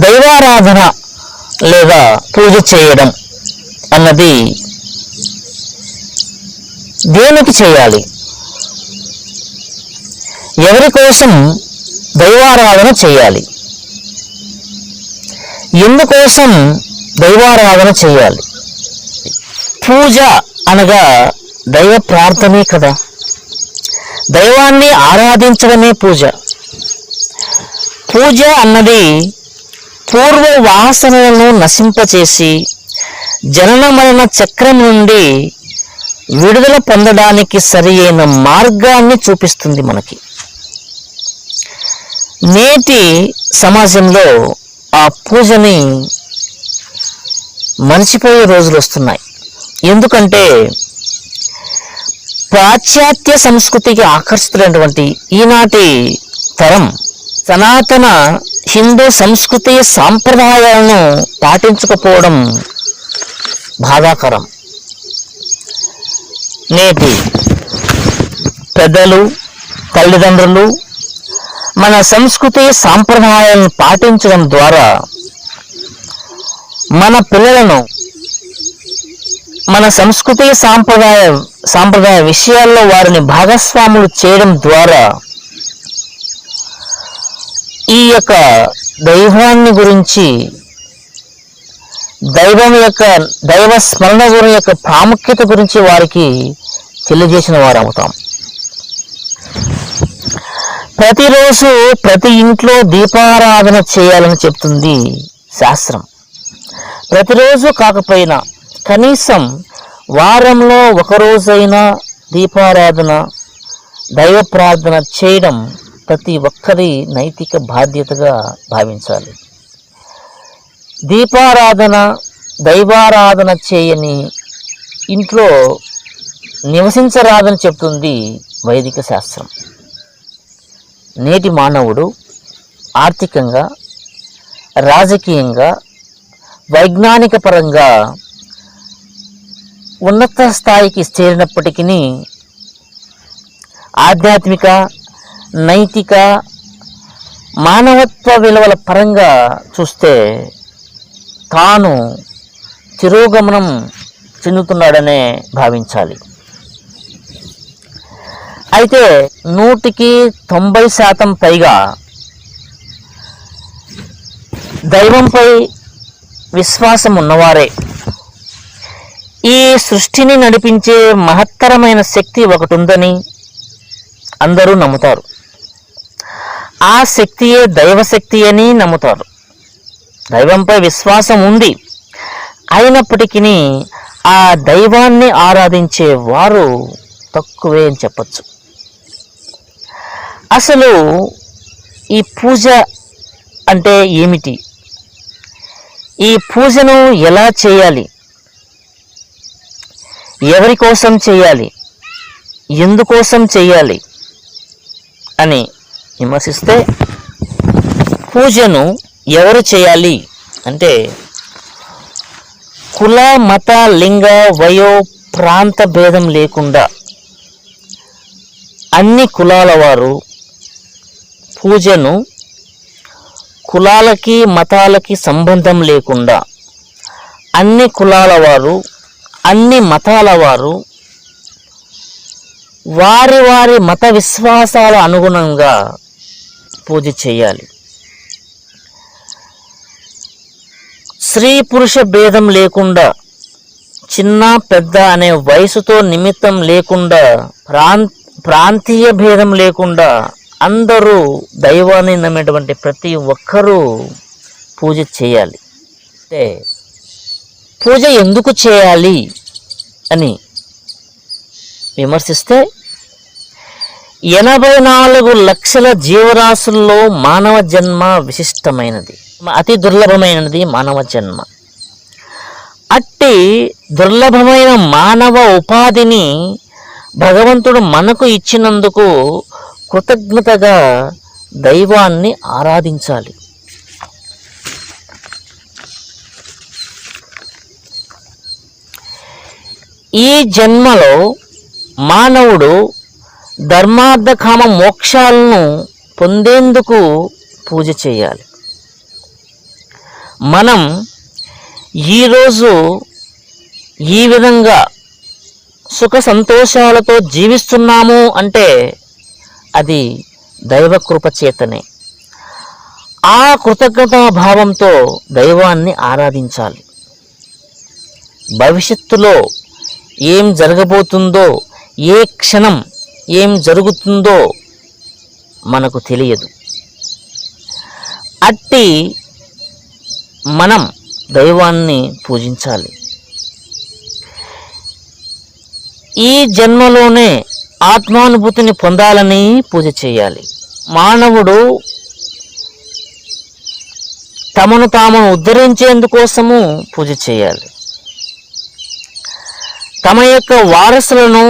దైవారాధన లేదా పూజ చేయడం అన్నది దేనికి చేయాలి? ఎవరి కోసం దైవారాధన చేయాలి? ఎందుకోసం దైవారాధన చేయాలి? పూజ అనగా దైవ ప్రార్థనే కదా. దైవాన్ని ఆరాధించడమే పూజ. పూజ అన్నది పూర్వ వాసనలను నశింపచేసి జనన మరణ చక్రం నుండి విడుదల పొందడానికి సరి అయిన మార్గాన్ని చూపిస్తుంది మనకి. నేటి సమాజంలో ఆ పూజని మర్చిపోయే రోజులు వస్తున్నాయి. ఎందుకంటే పాశ్చాత్య సంస్కృతికి ఆకర్షితులైనటువంటి ఈనాటి తరం సనాతన హిందూ సంస్కృతి సాంప్రదాయాలను పాటించకపోవడం బాధాకరం. నేటి పెద్దలు, తల్లిదండ్రులు మన సంస్కృతి సాంప్రదాయాలను పాటించడం ద్వారా మన పిల్లలను మన సంస్కృతి సాంప్రదాయ విషయాల్లో వారిని భాగస్వాములు చేయడం ద్వారా ఈ యొక్క దైవాన్ని గురించి, దైవ స్మరణ గురి యొక్క ప్రాముఖ్యత గురించి వారికి తెలియజేసిన వారు అవుతాం. ప్రతిరోజు ప్రతి ఇంట్లో దీపారాధన చేయాలని చెప్తుంది శాస్త్రం. ప్రతిరోజు కాకపోయినా కనీసం వారంలో ఒకరోజైనా దీపారాధన, దైవ ప్రార్థన చేయడం ప్రతి ఒక్కరి నైతిక బాధ్యతగా భావించాలి. దీపారాధన, దైవారాధన చేయని ఇంట్లో నివసించరాదని చెప్తుంది వైదిక శాస్త్రం. నేటి మానవుడు ఆర్థికంగా, రాజకీయంగా, వైజ్ఞానిక పరంగా ఉన్నత స్థాయికి చేరినప్పటికీ ఆధ్యాత్మిక, నైతిక, మానవత్వ విలువల పరంగా చూస్తే తాను తిరోగమనం చెందుతున్నాడనే భావించాలి. అయితే 90% పైగా దైవంపై విశ్వాసం ఉన్నవారే ఈ సృష్టిని నడిపించే మహత్తరమైన శక్తి ఒకటి ఉందని అందరూ నమ్ముతారు. ఆ శక్తియే దైవశక్తి అని నమ్ముతారు. దైవంపై విశ్వాసం ఉంది. అయినప్పటికీ ఆ దైవాన్ని ఆరాధించే వారు తక్కువే అని చెప్పచ్చు. అసలు ఈ పూజ అంటే ఏమిటి? ఈ పూజను ఎలా చేయాలి? ఎవరి కోసం చేయాలి? ఎందుకోసం చేయాలి అని విమర్శిస్తే, పూజను ఎవరు చేయాలి అంటే కుల, మత, లింగ, వయో, ప్రాంత భేదం లేకుండా అన్ని కులాల వారు పూజను, కులాలకి మతాలకి సంబంధం లేకుండా అన్ని కులాల వారు, అన్ని మతాల వారు వారి వారి మత విశ్వాసాల అనుగుణంగా పూజ చేయాలి. స్త్రీ పురుష భేదం లేకుండా, చిన్న పెద్ద అనే వయసుతో నిమిత్తం లేకుండా, ప్రాంతీయ భేదం లేకుండా అందరూ దైవాన్ని నమ్మేటువంటి ప్రతి ఒక్కరూ పూజ చేయాలి. అంటే పూజ ఎందుకు చేయాలి అని విమర్శిస్తే, 84 లక్షల జీవరాశుల్లో మానవ జన్మ విశిష్టమైనది, అతి దుర్లభమైనది మానవ జన్మ. అట్టి దుర్లభమైన మానవ ఉపాధిని భగవంతుడు మనకు ఇచ్చినందుకు కృతజ్ఞతగా దైవాన్ని ఆరాధించాలి. ఈ జన్మలో మానవుడు ధర్మార్థ కామ మోక్షాలను పొందేందుకు పూజ చేయాలి. మనం ఈరోజు ఈ విధంగా సుఖ సంతోషాలతో జీవిస్తున్నాము అంటే అది దైవకృప చేతనే. ఆ కృతజ్ఞతా భావంతో దైవాన్ని ఆరాధించాలి. భవిష్యత్తులో ఏం జరగబోతుందో, ఏ క్షణం ఏం జరుగుతుందో మనకు తెలియదు. అట్టి మనం దైవాన్ని పూజించాలి. ఈ జన్మలోనే ఆత్మానుభూతిని పొందాలని పూజ చేయాలి. మానవుడు తమను తాము ఉద్ధరించేందుకోసము పూజ చేయాలి. తమ యొక్క వారసులను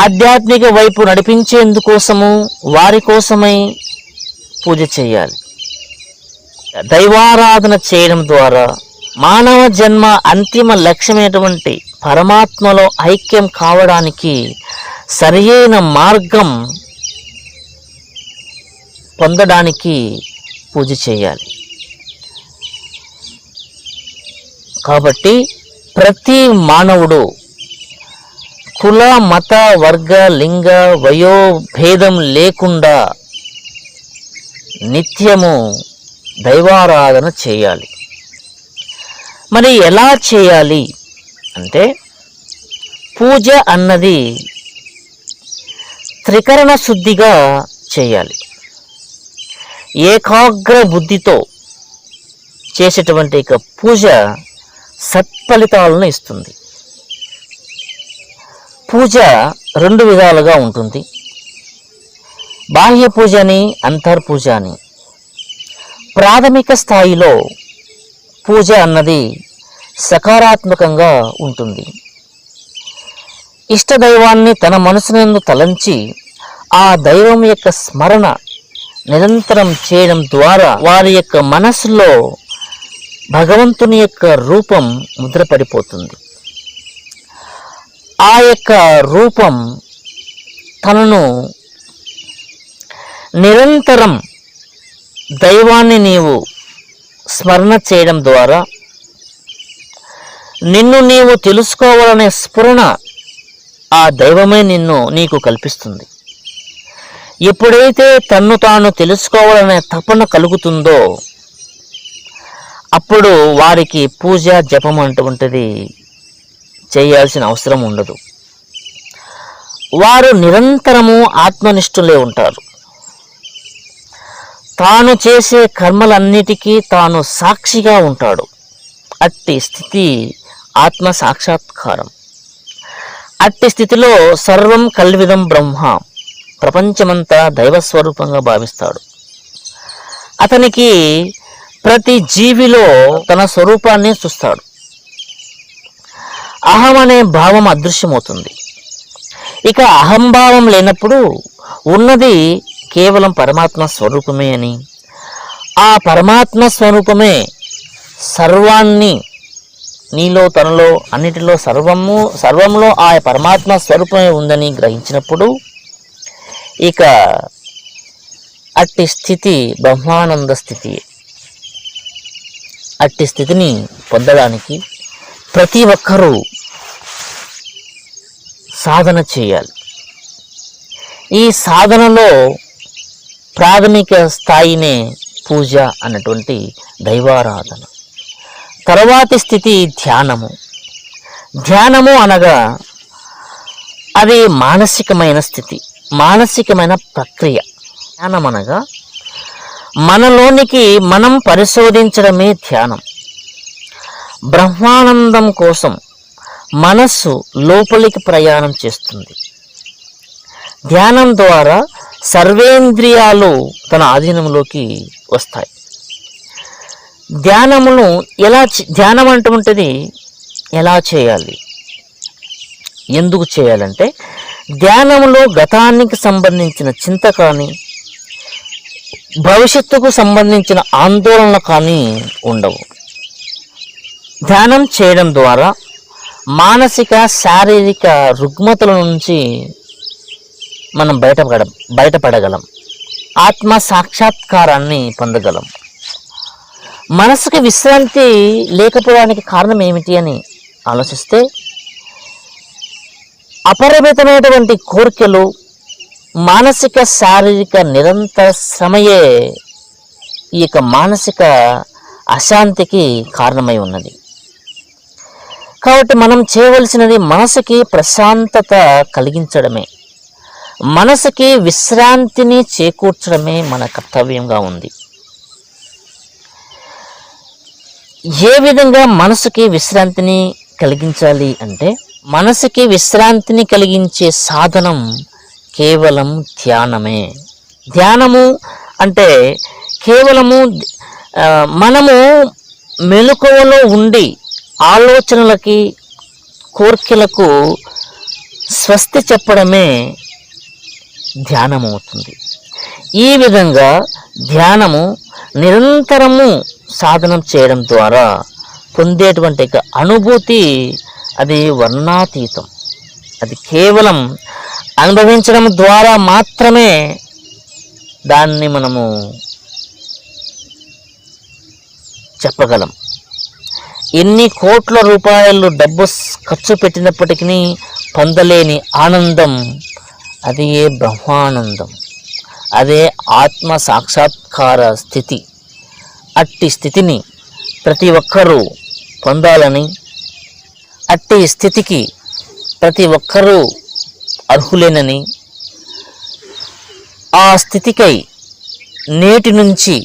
ఆధ్యాత్మిక వైపు నడిపించేందుకోసము వారి కోసమై పూజ చేయాలి. దైవారాధన చేయడం ద్వారా మానవ జన్మ అంతిమ లక్ష్యమైనటువంటి పరమాత్మలో ఐక్యం కావడానికి సరియైన మార్గం పొందడానికి పూజ చేయాలి. కాబట్టి ప్రతి మానవుడు కుల, మత, వర్గ, లింగ, వయోభేదం లేకుండా నిత్యము దైవారాధన చేయాలి. మరి ఎలా చేయాలి అంటే, పూజ అన్నది త్రికరణ శుద్ధిగా చేయాలి. ఏకాగ్ర బుద్ధితో చేసేటువంటి పూజ సత్ఫలితాలను ఇస్తుంది. పూజ రెండు విధాలుగా ఉంటుంది. బాహ్య పూజ అని, అంతర్పూజ అని. ప్రాథమిక స్థాయిలో పూజ అన్నది సకారాత్మకంగా ఉంటుంది. ఇష్టదైవాన్ని తన మనసునందు తలంచి ఆ దైవం యొక్క స్మరణ నిరంతరం చేయడం ద్వారా వారి యొక్క మనసులో భగవంతుని యొక్క రూపం ముద్రపడిపోతుంది. ఆ యొక్క రూపం తనను నిరంతరం దైవాన్ని నీవు స్మరణ చేయడం ద్వారా నిన్ను నీవు తెలుసుకోవాలనే స్ఫురణ ఆ దైవమే నీకు కల్పిస్తుంది. ఎప్పుడైతే తన్ను తాను తెలుసుకోవాలనే తపన కలుగుతుందో అప్పుడు వారికి పూజ, జపం అటువంటిది చేయాల్సిన అవసరం ఉండదు. వారు నిరంతరము ఆత్మనిష్ఠులే ఉంటారు. తాను చేసే కర్మలన్నిటికీ తాను సాక్షిగా ఉంటాడు. అట్టి స్థితి ఆత్మ సాక్షాత్కారం. అట్టి స్థితిలో సర్వం కల్విదం బ్రహ్మ, ప్రపంచమంతా దైవస్వరూపంగా భావిస్తాడు. అతనికి ప్రతి జీవిలో తన స్వరూపాన్ని చూస్తాడు. అహం అనే భావం అదృశ్యమవుతుంది. ఇక అహంభావం లేనప్పుడు ఉన్నది కేవలం పరమాత్మ స్వరూపమే అని, ఆ పరమాత్మ స్వరూపమే సర్వాన్ని, నీలో తనలో అన్నిటిలో సర్వంలో ఆ పరమాత్మ స్వరూపమే ఉందని గ్రహించినప్పుడు ఇక అట్టి స్థితి బ్రహ్మానంద స్థితి. అట్టి స్థితిని పొందడానికి ప్రతి ఒక్కరూ సాధన చేయాలి. ఈ సాధనలో ప్రాథమిక స్థాయినే పూజ అన్నటువంటి దైవారాధన. తర్వాతి స్థితి ధ్యానము. ధ్యానము అనగా అది మానసికమైన స్థితి, మానసికమైన ప్రక్రియ. ధ్యానం అనగా మనలోనికి మనం పరిశోధించడమే ధ్యానం. బ్రహ్మానందం కోసం మనస్సు లోపలికి ప్రయాణం చేస్తుంది. ధ్యానం ద్వారా సర్వేంద్రియాలు తన ఆధీనంలోకి వస్తాయి. ధ్యానం అంటుంటది ఎలా చేయాలి, ఎందుకు చేయాలంటే, ధ్యానంలో గతానికి సంబంధించిన చింత కానీ భవిష్యత్తుకు సంబంధించిన ఆందోళనలు కానీ ఉండవు. ధ్యానం చేయడం ద్వారా మానసిక, శారీరక రుగ్మతల నుంచి మనం బయటపడగలం. ఆత్మ సాక్షాత్కారాన్ని పొందగలం. మనసుకి విశ్రాంతి లేకపోవడానికి కారణం ఏమిటి అని ఆలోచిస్తే, అపరిమితమైనటువంటి కోరికలు, మానసిక శారీరక నిరంతర శ్రమయే ఈ యొక్క మానసిక అశాంతికి కారణమై ఉన్నది. కాబట్టి మనం చేయవలసినది మనసుకి ప్రశాంతత కలిగించడమే, మనసుకి విశ్రాంతిని చేకూర్చడమే మన కర్తవ్యంగా ఉంది. ఏ విధంగా మనసుకి విశ్రాంతిని కలిగించాలి అంటే, మనసుకి విశ్రాంతిని కలిగించే సాధనం కేవలం ధ్యానమే. ధ్యానము అంటే కేవలము మనము మెలకువలో ఉండి ఆలోచనలకి, కోర్కెలకు స్వస్తి చెప్పడమే ధ్యానమవుతుంది. ఈ విధంగా ధ్యానము నిరంతరము సాధనం చేయడం ద్వారా పొందేటువంటి అనుభూతి అది వర్ణాతీతం. అది కేవలం అనుభవించడం ద్వారా మాత్రమే దాన్ని మనము చెప్పగలం. ఎన్ని కోట్ల రూపాయలు డబ్బు ఖర్చు పెట్టినప్పటికీ పొందలేని ఆనందం అది బ్రహ్మానందం, అదే ఆత్మ సాక్షాత్కార స్థితి. అట్టి స్థితిని ప్రతి ఒక్కరూ పొందాలని, అట్టి స్థితికి ప్రతి ఒక్కరూ అర్హులేనని, ఆ స్థితికై నేటి నుంచి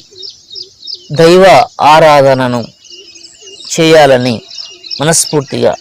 దైవ ఆరాధనను చేయాలని మనస్ఫూర్తిగా